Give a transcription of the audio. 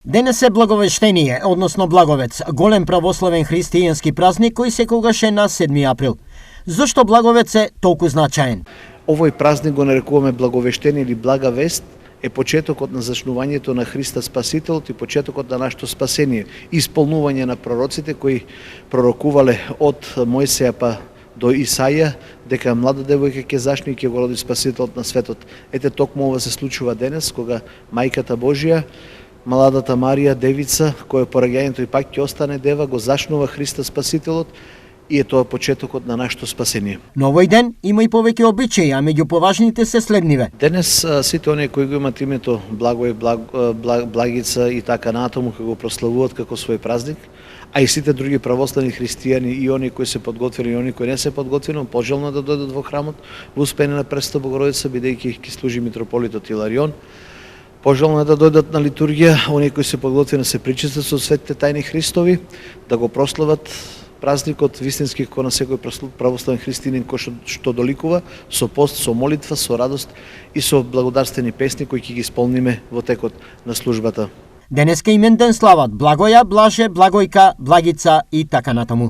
Денес е Благовештение, односно Благовец, голем православен христијански празник кој секогаш е на 7 април. Зошто Благовец е толку значаен? Овој празник го нарекуваме Благовештение или Блага вест, е почетокот на зачнувањето на Христа Спасителот и почетокот на нашето спасение, исполнување на пророците кои пророкувале од Мојсеја па до Исаја дека млада девојка ќе зачне и ќе го роди Спасителот на светот. Ете токму ова се случува денес кога мајката Божја, младата Марија, девица, која по раѓањето и пак ќе остане дева, го зачнува Христа Спасителот и е тоа почетокот на нашето спасение. Но овој ден има и повеќе обичаи, а меѓу поважните се следниве. Денес сите оние кои го имат името Благој, Благица и така натаму ќе го прославуваат како свој празник, а и сите други православни христијани и оние кои се подготвени и оние кои не се подготвени, пожелно да дојдат во храмот во Успение на Пресвета Богородица, бидејќи ќе служи митрополитот Иларион. Пожелно е да дојдат на литургија, оние кои се подготвени се причестат со светите тајни Христови, да го прослават празникот вистински кој на секој православен христијанин кој што доликува со пост, со молитва, со радост и со благодарствени песни кои ќе ги исполниме во текот на службата. Денеска имен ден слават Благоја, Блаже, Благојка, Благица и така натаму.